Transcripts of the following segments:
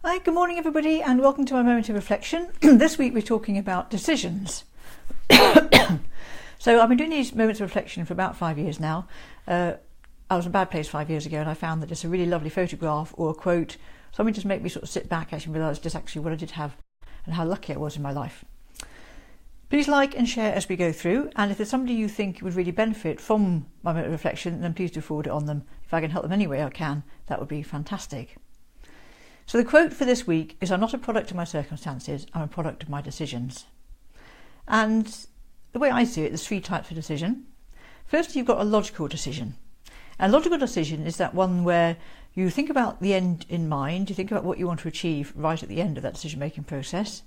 Hi, good morning everybody and welcome to my moment of reflection. This week we're talking about decisions. So I've been doing these moments of reflection for about 5 years now. I was in a bad place 5 years ago and I found that it's a really lovely photograph or a quote, something just make me sort of sit back actually and realise just actually what I did have and how lucky I was in my life. Please like and share as we go through, and if there's somebody you think would really benefit from my moment of reflection, then please do forward it on them. If I can help them any way I can, that would be fantastic. So the quote for this week is, "I'm not a product of my circumstances, I'm a product of my decisions." And the way I see it, there's three types of decision. First, you've got a logical decision. A logical decision is that one where you think about the end in mind, you think about what you want to achieve right at the end of that decision-making process.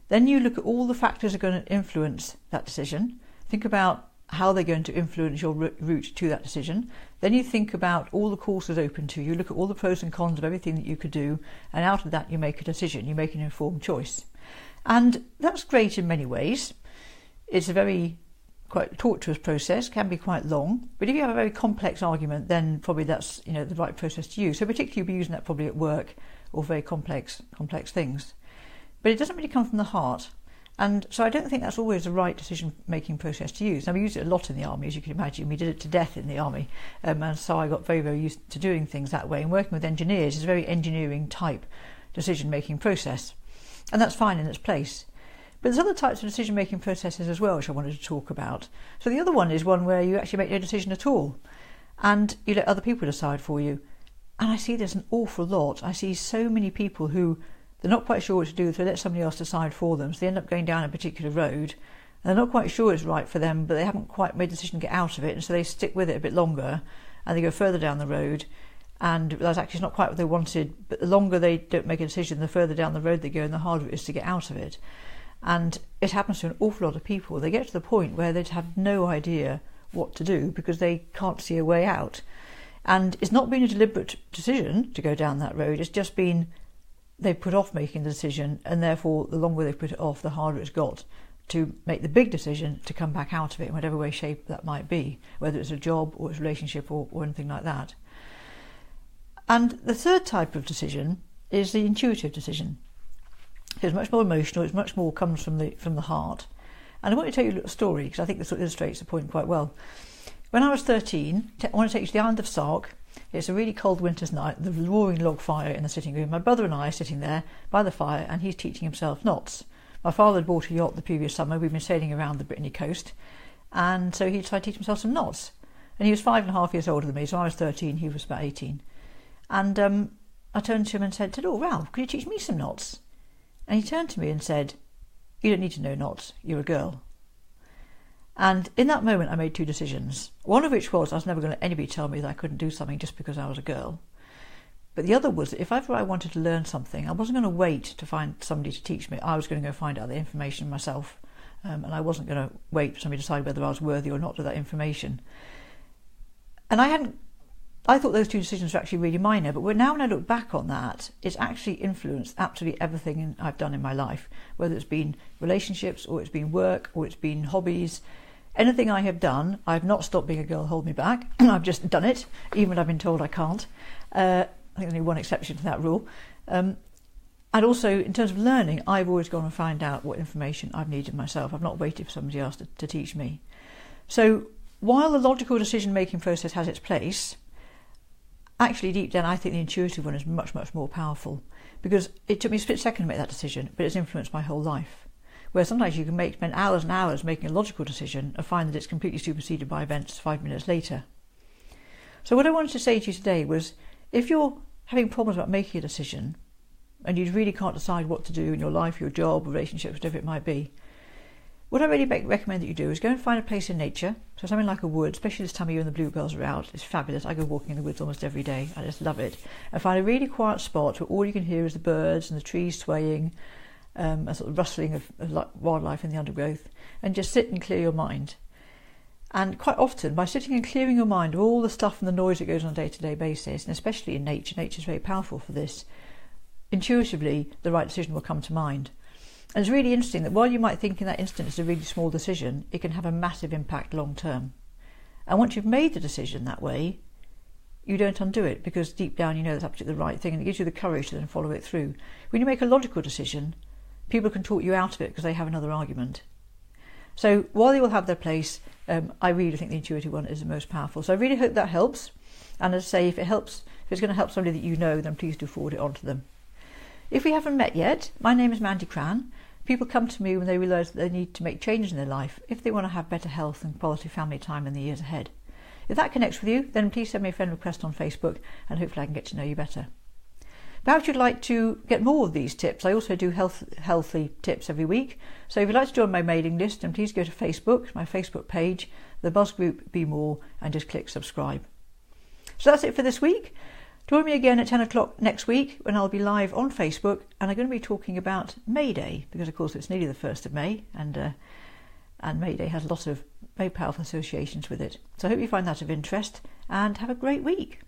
Then you look at all the factors that are going to influence that decision. Think about how they're going to influence your route to that decision. Then you think about all the courses open to you, look at all the pros and cons of everything that you could do, and out of that you make a decision, you make an informed choice. And that's great in many ways. It's a very quite tortuous process, can be quite long, but if you have a very complex argument, then probably that's the right process to use. So particularly you'll be using that probably at work or very complex things. But it doesn't really come from the heart. And so I don't think that's always the right decision-making process to use. Now, we use it a lot in the army, as you can imagine. We did it to death in the army. And so I got very, very used to doing things that way. And working with engineers is a very engineering type decision-making process. And that's fine in its place. But there's other types of decision-making processes as well, which I wanted to talk about. So the other one is one where you actually make no decision at all. And you let other people decide for you. And I see this an awful lot. I see so many people who they're not quite sure what to do, so they let somebody else decide for them. So they end up going down a particular road, and they're not quite sure it's right for them, but they haven't quite made a decision to get out of it, and so they stick with it a bit longer, and they go further down the road, and realise actually it's not quite what they wanted, but the longer they don't make a decision, the further down the road they go, and the harder it is to get out of it. And it happens to an awful lot of people. They get to the point where they'd have no idea what to do because they can't see a way out. And it's not been a deliberate decision to go down that road, it's just been they've put off making the decision, and therefore the longer they've put it off, the harder it's got to make the big decision to come back out of it in whatever way, shape that might be, whether it's a job or it's a relationship or anything like that. And the third type of decision is the intuitive decision. It's much more emotional, it's much more comes from the heart. And I want to tell you a little story because I think this illustrates the point quite well. When I was 13, I want to take you to the island of Sark. It's a really cold winter's night, the roaring log fire in the sitting room. My brother and I are sitting there by the fire and he's teaching himself knots. My father had bought a yacht the previous summer. We've been sailing around the Brittany coast, and so he decided to teach himself some knots. And he was 5.5 years older than me, so I was 13, he was about 18. And I turned to him and said, "Oh, Ralph, could you teach me some knots?" And he turned to me and said, "You don't need to know knots, you're a girl." And in that moment I made two decisions. One of which was I was never going to let anybody tell me that I couldn't do something just because I was a girl. But the other was that if ever I wanted to learn something, I wasn't going to wait to find somebody to teach me. I was going to go find out the information myself. And I wasn't going to wait for somebody to decide whether I was worthy or not of that information. And I thought those two decisions were actually really minor, but now when I look back on that, it's actually influenced absolutely everything I've done in my life, whether it's been relationships or it's been work or it's been hobbies. Anything I have done, I've not stopped being a girl, hold me back. I've just done it, even when I've been told I can't. I think there's only one exception to that rule. And also, in terms of learning, I've always gone and found out what information I've needed myself. I've not waited for somebody else to teach me. So while the logical decision-making process has its place, actually deep down I think the intuitive one is much, much more powerful, because it took me a split second to make that decision, but it's influenced my whole life. Where sometimes you can spend hours and hours making a logical decision and find that it's completely superseded by events 5 minutes later. So what I wanted to say to you today was, if you're having problems about making a decision and you really can't decide what to do in your life, your job, relationships, whatever it might be, what I really recommend that you do is go and find a place in nature, so something like a wood, especially this time of year when the bluebells are out. It's fabulous. I go walking in the woods almost every day. I just love it. And find a really quiet spot where all you can hear is the birds and the trees swaying, a sort of rustling of wildlife in the undergrowth, and just sit and clear your mind. And quite often, by sitting and clearing your mind of all the stuff and the noise that goes on a day-to-day basis, and especially in nature is very powerful for this, intuitively the right decision will come to mind. And it's really interesting that while you might think in that instant it's a really small decision, it can have a massive impact long term. And once you've made the decision that way, you don't undo it, because deep down you know that's absolutely the right thing, and it gives you the courage to then follow it through. When you make a logical decision, people can talk you out of it because they have another argument. So while they will have their place, I really think the intuitive one is the most powerful. So I really hope that helps. And as I say, if it's going to help somebody that you know, then please do forward it on to them. If we haven't met yet, my name is Mandie Cran. People come to me when they realise that they need to make changes in their life if they want to have better health and quality family time in the years ahead. If that connects with you, then please send me a friend request on Facebook, and hopefully I can get to know you better. Perhaps you'd like to get more of these tips. I also do healthy tips every week. So if you'd like to join my mailing list, then please go to Facebook, my Facebook page, the Buzz Group Be More, and just click subscribe. So that's it for this week. Join me again at 10 o'clock next week when I'll be live on Facebook, and I'm going to be talking about May Day, because of course it's nearly the 1st of May, and May Day has lots of very powerful associations with it. So I hope you find that of interest, and have a great week.